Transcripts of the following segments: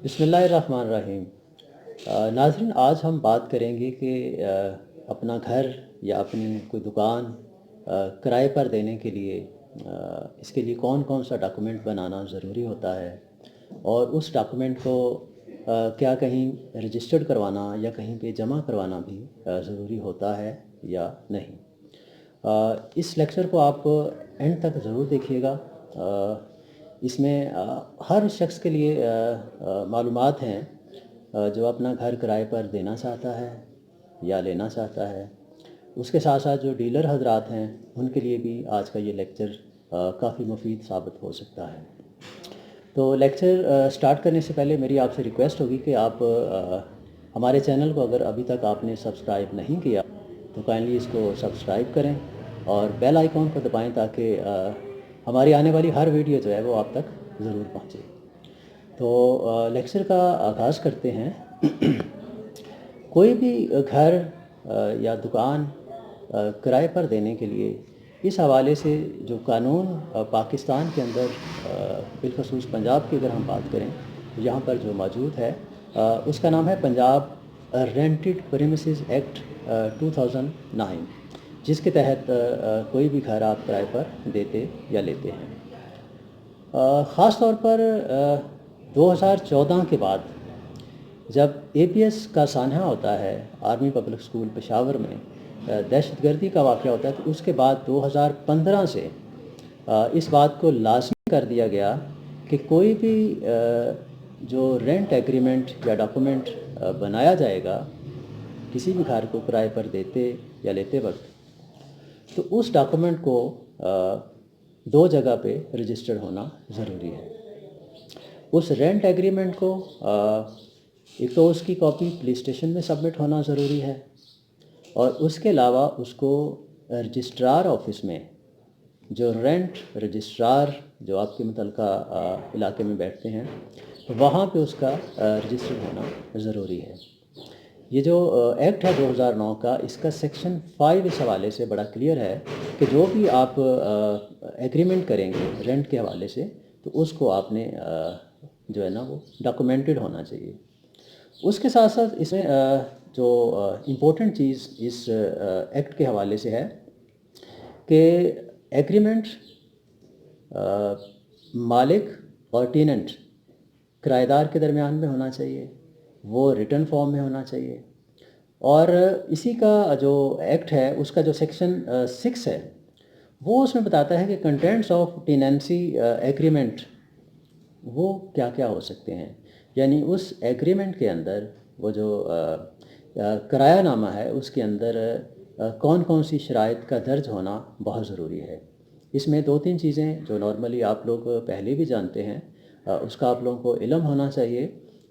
بسم اللہ الرحمن الرحیم۔ ناظرین، آج ہم بات کریں گے کہ اپنا گھر یا اپنی کوئی دکان کرائے پر دینے کے لیے اس کے لیے کون کون سا ڈاکومنٹ بنانا ضروری ہوتا ہے، اور اس ڈاکومنٹ کو کیا کہیں رجسٹرڈ کروانا یا کہیں پہ جمع کروانا بھی ضروری ہوتا ہے یا نہیں۔ اس لیکچر کو آپ اینڈ تک ضرور دیکھیے گا۔ اس میں ہر شخص کے لیے معلومات ہیں جو اپنا گھر کرائے پر دینا چاہتا ہے یا لینا چاہتا ہے۔ اس کے ساتھ ساتھ جو ڈیلر حضرات ہیں ان کے لیے بھی آج کا یہ لیکچر کافی مفید ثابت ہو سکتا ہے۔ تو لیکچر سٹارٹ کرنے سے پہلے میری آپ سے ریکویسٹ ہوگی کہ آپ ہمارے چینل کو اگر ابھی تک آپ نے سبسکرائب نہیں کیا تو کائنڈلی اس کو سبسکرائب کریں اور بیل آئیکن کو دبائیں تاکہ ہماری آنے والی ہر ویڈیو جو ہے وہ آپ تک ضرور پہنچے۔ تو لیکچر کا آغاز کرتے ہیں۔ کوئی بھی گھر یا دکان کرائے پر دینے کے لیے اس حوالے سے جو قانون پاکستان کے اندر بالخصوص پنجاب کی اگر ہم بات کریں تو یہاں پر جو موجود ہے اس کا نام ہے پنجاب رینٹڈ پریمیسز ایکٹ 2009، جس کے تحت کوئی بھی گھر آپ کرائے پر دیتے یا لیتے ہیں۔ خاص طور پر 2014 کے بعد جب اے پی ایس کا سانحہ ہوتا ہے، آرمی پبلک اسکول پشاور میں دہشت گردی کا واقعہ ہوتا ہے، تو اس کے بعد 2015 سے اس بات کو لازمی کر دیا گیا کہ کوئی بھی جو رینٹ ایگریمنٹ یا ڈاکومنٹ بنایا جائے گا کسی بھی گھر کو کرائے پر دیتے یا لیتے وقت، تو اس ڈاکومنٹ کو دو جگہ پہ رجسٹرڈ ہونا ضروری ہے۔ اس رینٹ ایگریمنٹ کو ایک تو اس کی کاپی پولیس اسٹیشن میں سبمٹ ہونا ضروری ہے، اور اس کے علاوہ اس کو رجسٹرار آفس میں جو رینٹ رجسٹرار جو آپ کے متعلقہ علاقے میں بیٹھتے ہیں وہاں پہ اس کا رجسٹر ہونا ضروری ہے۔ یہ جو ایکٹ ہے 2009 کا، اس کا سیکشن 5 اس حوالے سے بڑا کلیئر ہے کہ جو بھی آپ ایگریمنٹ کریں گے رینٹ کے حوالے سے تو اس کو آپ نے جو ہے نا وہ ڈاکومنٹڈ ہونا چاہیے۔ اس کے ساتھ ساتھ اس میں جو امپورٹنٹ چیز اس ایکٹ کے حوالے سے ہے کہ ایگریمنٹ مالک اور ٹیننٹ کرایہ دار کے درمیان میں ہونا چاہیے، وہ ریٹن فارم میں ہونا چاہیے، اور اسی کا جو ایکٹ ہے اس کا جو سیکشن 6 ہے وہ اس میں بتاتا ہے کہ کنٹینٹس آف ٹیننسی ایگریمنٹ وہ کیا کیا ہو سکتے ہیں، یعنی اس ایگریمنٹ کے اندر وہ جو کرایہ نامہ ہے اس کے اندر کون کون سی شرائط کا درج ہونا بہت ضروری ہے۔ اس میں دو تین چیزیں جو نارملی آپ لوگ پہلے بھی جانتے ہیں اس کا آپ لوگوں کو علم ہونا چاہیے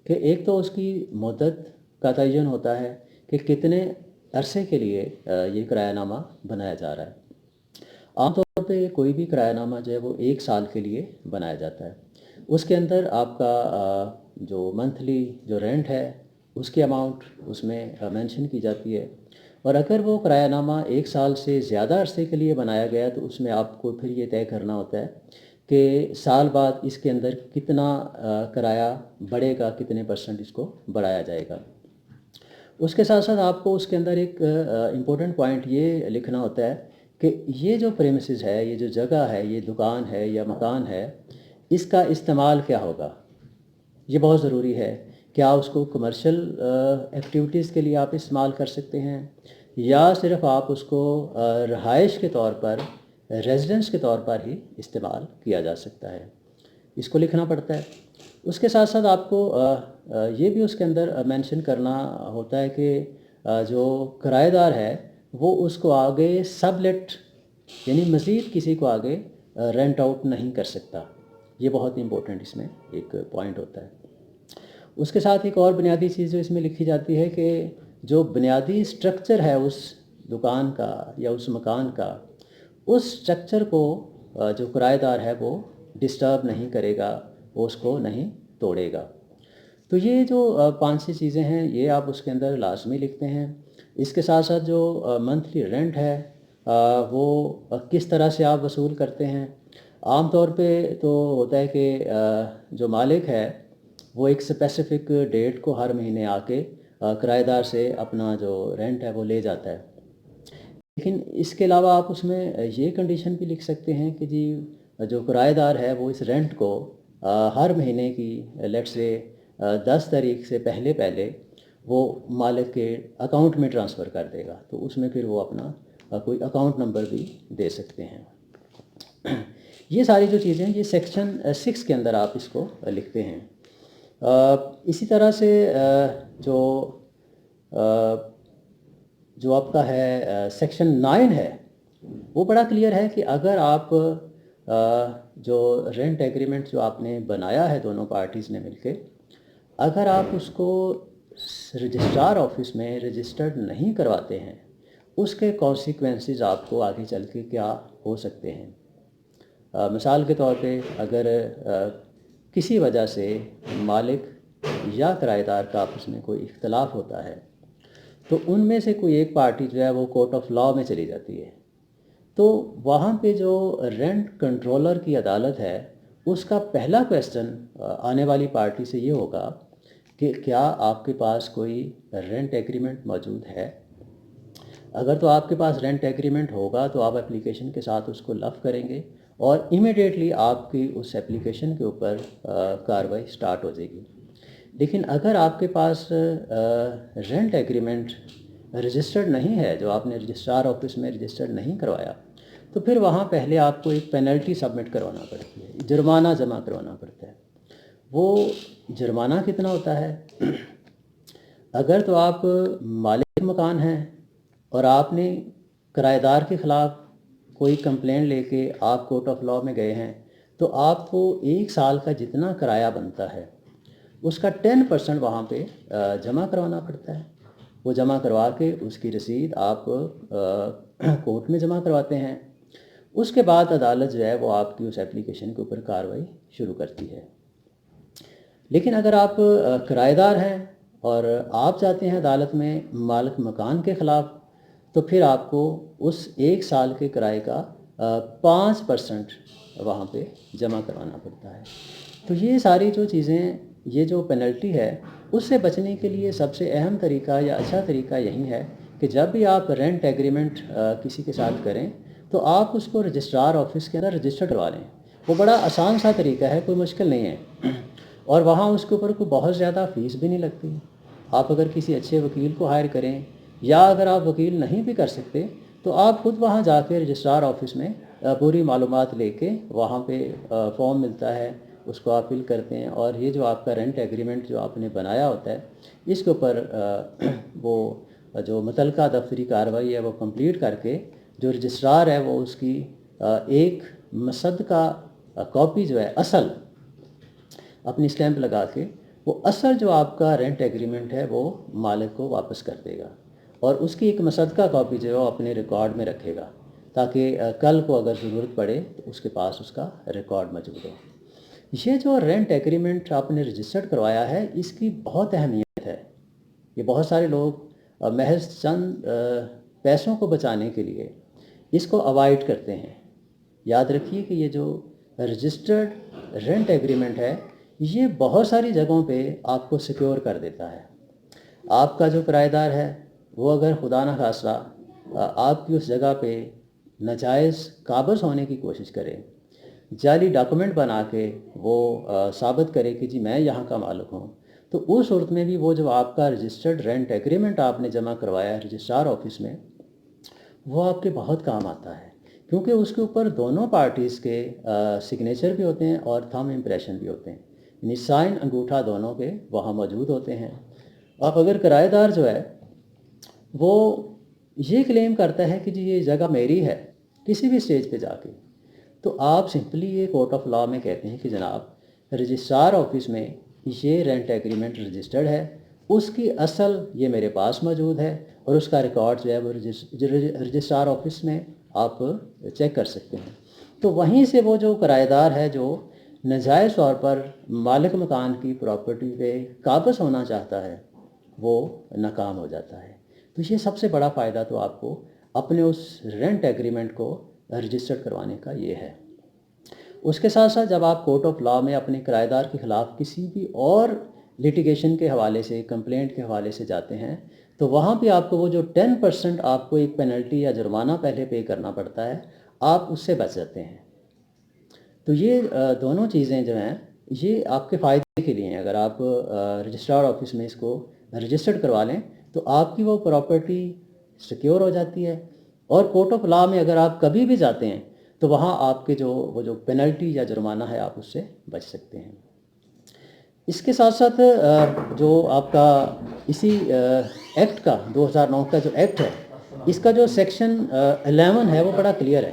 کہ ایک تو اس کی مدت کا تعین ہوتا ہے کہ کتنے عرصے کے لیے یہ کرایہ نامہ بنایا جا رہا ہے۔ عام طور پہ کوئی بھی کرایہ نامہ جو ہے وہ 1 سال کے لیے بنایا جاتا ہے۔ اس کے اندر آپ کا جو منتھلی جو رینٹ ہے اس کی اماؤنٹ اس میں مینشن کی جاتی ہے، اور اگر وہ کرایہ نامہ 1 سال سے زیادہ عرصے کے لیے بنایا گیا تو اس میں آپ کو پھر یہ طے کرنا ہوتا ہے کہ سال بعد اس کے اندر کتنا کرایہ بڑھے گا، کتنے % اس کو بڑھایا جائے گا۔ اس کے ساتھ ساتھ آپ کو اس کے اندر ایک امپورٹنٹ پوائنٹ یہ لکھنا ہوتا ہے کہ یہ جو پریمیسز ہے، یہ جو جگہ ہے، یہ دکان ہے یا مکان ہے، اس کا استعمال کیا ہوگا۔ یہ بہت ضروری ہے۔ کیا اس کو کمرشل ایکٹیویٹیز کے لیے آپ استعمال کر سکتے ہیں، یا صرف آپ اس کو رہائش کے طور پر، ریزیڈنس کے طور پر ہی استعمال کیا جا سکتا ہے، اس کو لکھنا پڑتا ہے۔ اس کے ساتھ ساتھ آپ کو یہ بھی اس کے اندر مینشن کرنا ہوتا ہے کہ جو کرایہ دار ہے وہ اس کو آگے سب لیٹ یعنی مزید کسی کو آگے رینٹ آؤٹ نہیں کر سکتا۔ یہ بہت امپورٹنٹ اس میں ایک پوائنٹ ہوتا ہے۔ اس کے ساتھ ایک اور بنیادی چیز جو اس میں لکھی جاتی ہے کہ جو بنیادی سٹرکچر ہے اس دکان کا یا اس مکان کا، اس سٹرکچر کو جو کرایہ دار ہے وہ ڈسٹرب نہیں کرے گا، وہ اس کو نہیں توڑے گا۔ تو یہ جو 5-6 چیزیں ہیں یہ آپ اس کے اندر لازمی لکھتے ہیں۔ اس کے ساتھ ساتھ جو منتھلی رینٹ ہے وہ کس طرح سے آپ وصول کرتے ہیں۔ عام طور پہ تو ہوتا ہے کہ جو مالک ہے وہ ایک اسپیسیفک ڈیٹ کو ہر مہینے آ کے کرایہ دار سے اپنا جو رینٹ ہے وہ لے جاتا ہے۔ لیکن اس کے علاوہ آپ اس میں یہ کنڈیشن بھی لکھ سکتے ہیں کہ جی جو کرایہ دار ہے وہ اس رینٹ کو ہر مہینے کی لیٹ سے 10 تاریخ سے پہلے پہلے وہ مالک کے اکاؤنٹ میں ٹرانسفر کر دے گا، تو اس میں پھر وہ اپنا کوئی اکاؤنٹ نمبر بھی دے سکتے ہیں۔ یہ ساری جو چیزیں یہ سیکشن 6 کے اندر آپ اس کو لکھتے ہیں۔ اسی طرح سے جو جو آپ کا ہے سیکشن 9 ہے وہ بڑا کلیئر ہے کہ اگر آپ جو رینٹ ایگریمنٹ جو آپ نے بنایا ہے دونوں پارٹیز نے مل کے، اگر آپ اس کو رجسٹرار آفس میں رجسٹرڈ نہیں کرواتے ہیں، اس کے کانسیکوینسز آپ کو آگے چل کے کیا ہو سکتے ہیں۔ مثال کے طور پہ اگر کسی وجہ سے مالک یا کرایہ دار کا آپس میں کوئی اختلاف ہوتا ہے تو ان میں سے کوئی ایک پارٹی جو ہے وہ کورٹ آف لاء میں چلی جاتی ہے، تو وہاں پہ جو رینٹ کنٹرولر کی عدالت ہے اس کا پہلا کویسچن آنے والی پارٹی سے یہ ہوگا کہ کیا آپ کے پاس کوئی رینٹ ایگریمنٹ موجود ہے۔ اگر تو آپ کے پاس رینٹ ایگریمنٹ ہوگا تو آپ اپلیکیشن کے ساتھ اس کو لف کریں گے اور امیڈیٹلی آپ کی اس اپلیکیشن کے اوپر کارروائی سٹارٹ ہو جائے گی۔ لیکن اگر آپ کے پاس رینٹ ایگریمنٹ رجسٹرڈ نہیں ہے، جو آپ نے رجسٹرار آفس میں رجسٹرڈ نہیں کروایا، تو پھر وہاں پہلے آپ کو ایک پینلٹی سبمٹ کروانا پڑتی ہے، جرمانہ جمع کروانا پڑتا ہے۔ وہ جرمانہ کتنا ہوتا ہے؟ اگر تو آپ مالک مکان ہیں اور آپ نے کرایہ دار کے خلاف کوئی کمپلین لے کے آپ کورٹ آف لاء میں گئے ہیں تو آپ کو 1 سال کا جتنا کرایہ بنتا ہے اس کا 10% وہاں پہ جمع کروانا پڑتا ہے۔ وہ جمع کروا کے اس کی رسید آپ کورٹ میں جمع کرواتے ہیں۔ اس کے بعد عدالت جو ہے وہ آپ کی اس اپلیکیشن کے اوپر کارروائی شروع کرتی ہے۔ لیکن اگر آپ کرایہ دار ہیں اور آپ جاتے ہیں عدالت میں مالک مکان کے خلاف، تو پھر آپ کو اس 1 سال کے کرائے کا 5% وہاں پہ جمع کروانا پڑتا ہے۔ تو یہ ساری جو چیزیں، یہ جو پینلٹی ہے اس سے بچنے کے لیے سب سے اہم طریقہ یا اچھا طریقہ یہی ہے کہ جب بھی آپ رینٹ ایگریمنٹ کسی کے ساتھ کریں تو آپ اس کو رجسٹرار آفس کے اندر رجسٹر کروا لیں۔ وہ بڑا آسان سا طریقہ ہے، کوئی مشکل نہیں ہے، اور وہاں اس کے اوپر کوئی بہت زیادہ فیس بھی نہیں لگتی۔ آپ اگر کسی اچھے وکیل کو ہائر کریں یا اگر آپ وکیل نہیں بھی کر سکتے تو آپ خود وہاں جا کے رجسٹرار آفس میں پوری معلومات لے کے وہاں پہ فارم ملتا ہے، اس کو آپ فل کرتے ہیں، اور یہ جو آپ کا رینٹ ایگریمنٹ جو آپ نے بنایا ہوتا ہے اس کے اوپر وہ جو متعلقہ دفتری کارروائی ہے وہ کمپلیٹ کر کے جو رجسٹرار ہے وہ اس کی ایک مصدقہ کاپی جو ہے اصل اپنی اسٹیمپ لگا کے وہ اصل جو آپ کا رینٹ ایگریمنٹ ہے وہ مالک کو واپس کر دے گا، اور اس کی ایک مصدقہ کاپی جو ہے وہ اپنے ریکارڈ میں رکھے گا تاکہ کل کو اگر ضرورت پڑے تو اس کے پاس اس کا ریکارڈ موجود ہو۔ یہ جو رینٹ ایگریمنٹ آپ نے رجسٹرڈ کروایا ہے اس کی بہت اہمیت ہے۔ یہ بہت سارے لوگ محض چند پیسوں کو بچانے کے لیے اس کو اوائڈ کرتے ہیں۔ یاد رکھیے کہ یہ جو رجسٹرڈ رینٹ ایگریمنٹ ہے یہ بہت ساری جگہوں پہ آپ کو سیکیور کر دیتا ہے۔ آپ کا جو کرایہ دار ہے وہ اگر خدا نخواستہ آپ کی اس جگہ پہ ناجائز قابض ہونے کی کوشش کرے، جعلی ڈاکومنٹ بنا کے وہ ثابت کرے کہ جی میں یہاں کا مالک ہوں، تو اس صورت میں بھی وہ جو آپ کا رجسٹرڈ رینٹ ایگریمنٹ آپ نے جمع کروایا ہے رجسٹرار آفس میں، وہ آپ کے بہت کام آتا ہے، کیونکہ اس کے اوپر دونوں پارٹیز کے سگنیچر بھی ہوتے ہیں اور تھم امپریشن بھی ہوتے ہیں، یعنی سائن انگوٹھا دونوں کے وہاں موجود ہوتے ہیں۔ اب اگر کرایہ دار جو ہے وہ یہ کلیم کرتا ہے کہ جی یہ جگہ میری ہے کسی بھی اسٹیج پہ جا کے، تو آپ سمپلی یہ کورٹ آف لاء میں کہتے ہیں کہ جناب رجسٹرار آفس میں یہ رینٹ ایگریمنٹ رجسٹرڈ ہے، اس کی اصل یہ میرے پاس موجود ہے، اور اس کا ریکارڈ جو ہے وہ رجسٹرار آفس میں آپ چیک کر سکتے ہیں۔ تو وہیں سے وہ جو کرایہ دار ہے جو ناجائز طور پر مالک مکان کی پراپرٹی پہ قابض ہونا چاہتا ہے وہ ناکام ہو جاتا ہے۔ تو یہ سب سے بڑا فائدہ تو آپ کو اپنے اس رینٹ ایگریمنٹ کو رجسٹر کروانے کا یہ ہے۔ اس کے ساتھ ساتھ جب آپ کورٹ آف لاء میں اپنے کرایہ دار کے خلاف کسی بھی اور لیٹیگیشن کے حوالے سے، کمپلینٹ کے حوالے سے جاتے ہیں، تو وہاں پہ آپ کو وہ جو 10% آپ کو ایک پینلٹی یا جرمانہ پہلے پے کرنا پڑتا ہے، آپ اس سے بچ جاتے ہیں۔ تو یہ دونوں چیزیں جو ہیں یہ آپ کے فائدے کے لیے ہیں۔ اگر آپ رجسٹرار آفس میں اس کو رجسٹرڈ کروا لیں تو آپ کی وہ پراپرٹی سیکیور ہو جاتی ہے، اور کورٹ آف لاء میں اگر آپ کبھی بھی جاتے ہیں تو وہاں آپ کے وہ جو پینلٹی یا جرمانہ ہے آپ اس سے بچ سکتے ہیں۔ اس کے ساتھ ساتھ جو آپ کا اسی ایکٹ کا 2009 کا جو ایکٹ ہے، اس کا جو سیکشن 11 ہے وہ بڑا کلیئر ہے۔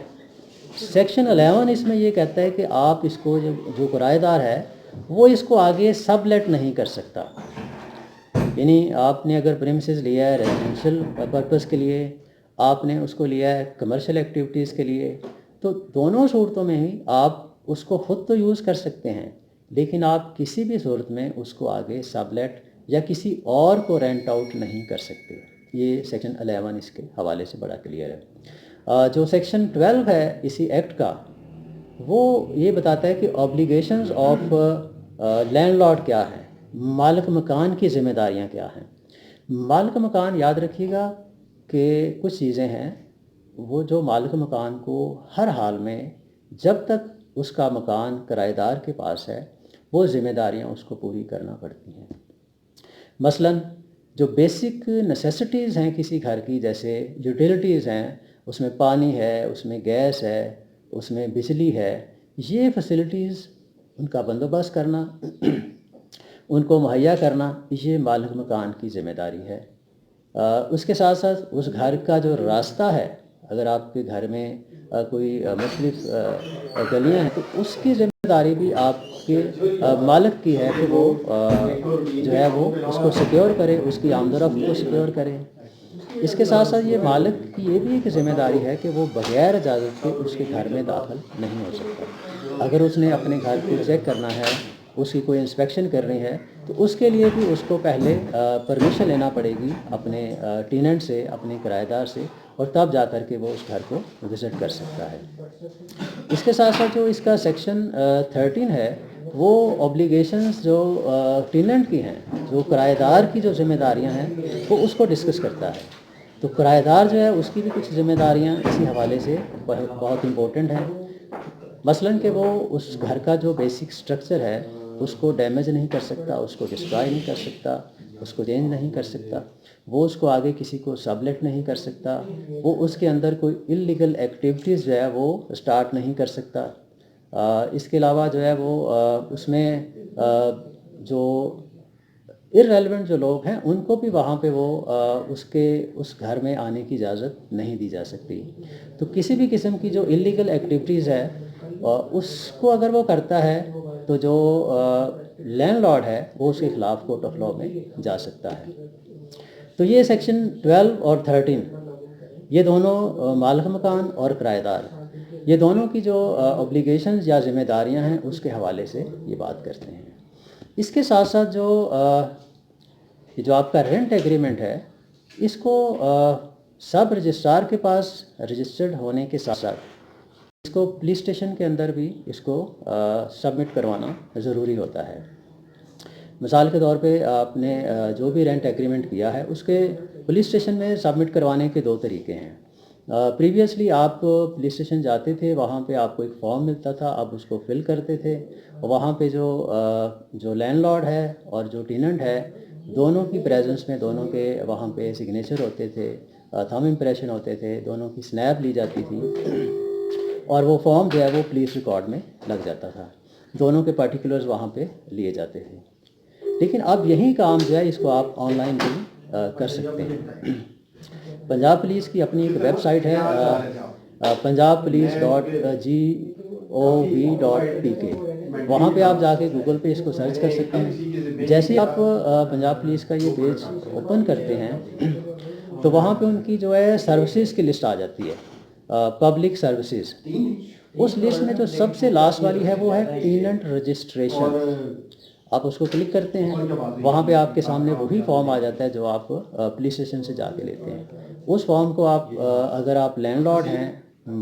سیکشن 11 اس میں یہ کہتا ہے کہ آپ اس کو جو کرایہ دار ہے وہ اس کو آگے سب لیٹ نہیں کر سکتا۔ یعنی آپ نے اگر پریمیسز لیا ہے ریزیڈینشیل پرپس کے لیے، آپ نے اس کو لیا ہے کمرشل ایکٹیویٹیز کے لیے، تو دونوں صورتوں میں ہی آپ اس کو خود تو یوز کر سکتے ہیں، لیکن آپ کسی بھی صورت میں اس کو آگے سب لیٹ یا کسی اور کو رینٹ آؤٹ نہیں کر سکتے۔ یہ سیکشن 11 اس کے حوالے سے بڑا کلیئر ہے۔ جو سیکشن 12 ہے اسی ایکٹ کا، وہ یہ بتاتا ہے کہ آبلیگیشنز آف لینڈ لارڈ کیا ہیں، مالک مکان کی ذمہ داریاں کیا ہیں۔ مالک مکان یاد رکھیے گا کہ کچھ چیزیں ہیں وہ جو مالک مکان کو ہر حال میں جب تک اس کا مکان کرایہ دار کے پاس ہے وہ ذمہ داریاں اس کو پوری کرنا پڑتی ہیں۔ مثلاً جو بیسک نیسیسٹیز ہیں کسی گھر کی، جیسے یوٹیلیٹیز ہیں، اس میں پانی ہے، اس میں گیس ہے، اس میں بجلی ہے، یہ فیسلٹیز ان کا بندوبست کرنا، ان کو مہیا کرنا، یہ مالک مکان کی ذمہ داری ہے۔ اس کے ساتھ ساتھ اس گھر کا جو راستہ ہے، اگر آپ کے گھر میں کوئی مختلف گلیاں ہیں تو اس کی ذمہ داری بھی آپ کے مالک کی ہے کہ وہ جو ہے وہ اس کو سیکیور کرے، اس کی آمد و رفت کو سیکیور کرے۔ اس کے ساتھ ساتھ یہ مالک کی یہ بھی ایک ذمہ داری ہے کہ وہ بغیر اجازت کے اس کے گھر میں داخل نہیں ہو سکتا۔ اگر اس نے اپنے گھر کو چیک کرنا ہے، اس کی کوئی انسپیکشن کرنی ہے، تو اس کے لیے بھی اس کو پہلے پرمیشن لینا پڑے گی اپنے ٹیننٹ سے، اپنے کرایہ دار سے، اور تب جا کر کے وہ اس گھر کو وزٹ کر سکتا ہے۔ اس کے ساتھ ساتھ جو اس کا سیکشن 13 ہے وہ اوبلیگیشنز جو ٹیننٹ کی ہیں، جو کرایہ دار کی جو ذمہ داریاں ہیں وہ اس کو ڈسکس کرتا ہے۔ تو کرایہ دار جو ہے اس کی بھی کچھ ذمہ داریاں اسی حوالے سے بہت امپورٹنٹ ہیں۔ مثلاً کہ وہ اس گھر کا جو بیسک سٹرکچر ہے اس کو ڈیمیج نہیں کر سکتا، اس کو ڈسٹرائے نہیں کر سکتا، اس کو چینج نہیں کر سکتا، وہ اس کو آگے کسی کو سبلیٹ نہیں کر سکتا، وہ اس کے اندر کوئی انلیگل ایکٹیویٹیز جو ہے وہ سٹارٹ نہیں کر سکتا۔ اس کے علاوہ جو ہے وہ اس میں جو ارریلیونٹ جو لوگ ہیں ان کو بھی وہاں پہ وہ اس گھر میں آنے کی اجازت نہیں دی جا سکتی۔ تو کسی بھی قسم کی جو انلیگل ایکٹیویٹیز ہے اس کو اگر وہ کرتا ہے تو جو لینڈ لارڈ ہے وہ اس کے خلاف کورٹ آف لاء میں جا سکتا ہے۔ تو یہ سیکشن 12 اور 13 یہ دونوں مالک مکان اور کرایہ دار، یہ دونوں کی جو اوبلیگیشنز یا ذمہ داریاں ہیں اس کے حوالے سے یہ بات کرتے ہیں۔ اس کے ساتھ ساتھ جو آپ کا رینٹ ایگریمنٹ ہے اس کو سب رجسٹرار کے پاس رجسٹرڈ ہونے کے ساتھ ساتھ اس کو پولیس اسٹیشن کے اندر بھی اس کو سبمٹ کروانا ضروری ہوتا ہے۔ مثال کے طور پہ آپ نے جو بھی رینٹ ایگریمنٹ کیا ہے اس کے پولیس اسٹیشن میں سبمٹ کروانے کے 2 طریقے ہیں۔ پریویسلی آپ پولیس اسٹیشن جاتے تھے، وہاں پہ آپ کو ایک فارم ملتا تھا، آپ اس کو فل کرتے تھے، وہاں پہ جو لینڈ لارڈ ہے اور جو ٹیننٹ ہے دونوں کی پریزنس میں دونوں کے وہاں پہ سگنیچر ہوتے تھے، تھم امپریشن ہوتے تھے، دونوں کی سنیپ لی جاتی تھی، اور وہ فارم جو ہے وہ پولیس ریکارڈ میں لگ جاتا تھا، دونوں کے پرٹیکولرز وہاں پہ لیے جاتے تھے۔ لیکن اب یہی کام جو ہے اس کو آپ آن لائن بھی کر سکتے ہیں۔ پنجاب پولیس کی اپنی ایک ویب سائٹ ہے punjabpolice.gov.pk، وہاں پہ آپ جا کے گوگل پہ اس کو سرچ کر سکتے ہیں۔ جیسے ہی آپ پنجاب پولیس کا یہ پیج اوپن کرتے ہیں تو وہاں پہ ان کی جو ہے سروسز کی لسٹ آ جاتی ہے، پبلک سروسز۔ اس لسٹ میں جو سب سے لاسٹ والی ہے وہ ہے ٹیننٹ رجسٹریشن۔ آپ اس کو کلک کرتے ہیں، وہاں پہ آپ کے سامنے وہی فارم آ جاتا ہے جو آپ پولیس اسٹیشن سے جا کے لیتے ہیں۔ اس فارم کو آپ اگر آپ لینڈ لارڈ ہیں،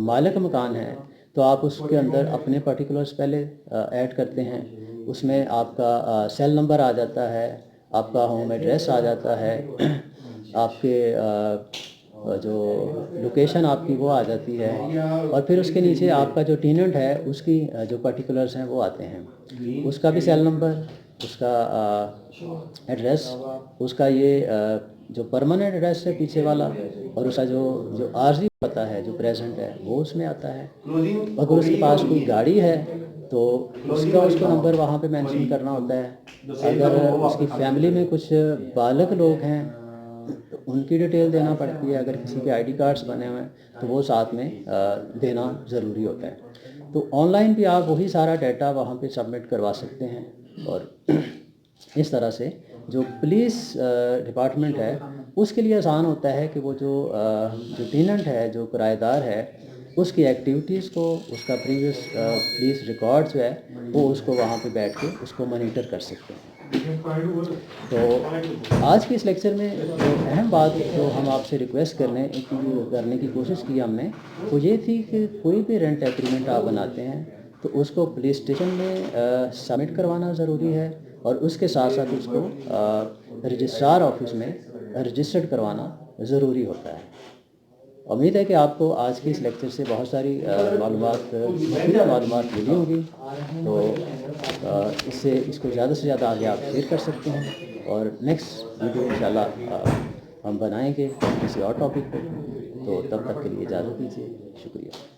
مالک مکان ہیں، تو آپ اس کے اندر اپنے پرٹیکولرز پہلے ایڈ کرتے ہیں، اس میں آپ کا سیل نمبر آ جاتا ہے، آپ کا ہوم ایڈریس آ جاتا ہے، آپ کے جو لوکیشن آپ کی وہ آ جاتی ہے، اور پھر اس کے نیچے آپ کا جو ٹیننٹ ہے اس کی جو پرٹیکولرز ہیں وہ آتے ہیں، اس کا بھی سیل نمبر، اس کا ایڈریس، اس کا یہ جو پرماننٹ ایڈریس ہے پیچھے والا، اور اس کا جو عارضی پتہ ہے جو پریزنٹ ہے وہ اس میں آتا ہے۔ اگر اس کے پاس کوئی گاڑی ہے تو اس کو نمبر وہاں پہ مینشن کرنا ہوتا ہے۔ اگر اس کی فیملی میں کچھ بالغ لوگ ہیں تو ان کی ڈیٹیل دینا پڑتی ہے، اگر کسی کے آئی ڈی کارڈز بنے ہوئے ہیں تو وہ ساتھ میں دینا ضروری ہوتا ہے۔ تو آن لائن بھی آپ وہی سارا ڈیٹا وہاں پہ سبمٹ کروا سکتے ہیں، اور اس طرح سے جو پولیس ڈپارٹمنٹ ہے اس کے لیے آسان ہوتا ہے کہ وہ جو ٹیننٹ ہے، جو کرایہ دار ہے، اس کی ایکٹیویٹیز کو، اس کا پریویس پولیس ریکارڈ جو ہے وہ اس کو وہاں پہ بیٹھ کے اس کو مانیٹر کر سکتے ہیں۔ تو آج کے اس لیکچر میں جو اہم بات جو ہم آپ سے ریکویسٹ کرنے کی کوشش کی ہم نے، وہ یہ تھی کہ کوئی بھی رینٹ ایگریمنٹ آپ بناتے ہیں تو اس کو پولیس اسٹیشن میں سبمٹ کروانا ضروری ہے، اور اس کے ساتھ ساتھ اس کو رجسٹرار آفس میں رجسٹرڈ کروانا ضروری ہوتا ہے۔ امید ہے کہ آپ کو آج کے اس لیکچر سے بہت ساری مفیدہ معلومات ملی ہوں گی، تو اس کو زیادہ سے زیادہ آگے آپ شیئر کر سکتے ہیں، اور نیکسٹ ویڈیو انشاءاللہ ہم بنائیں گے کسی اور ٹاپک پہ۔ تو تب تک کے لیے اجازت دیجیے، شکریہ۔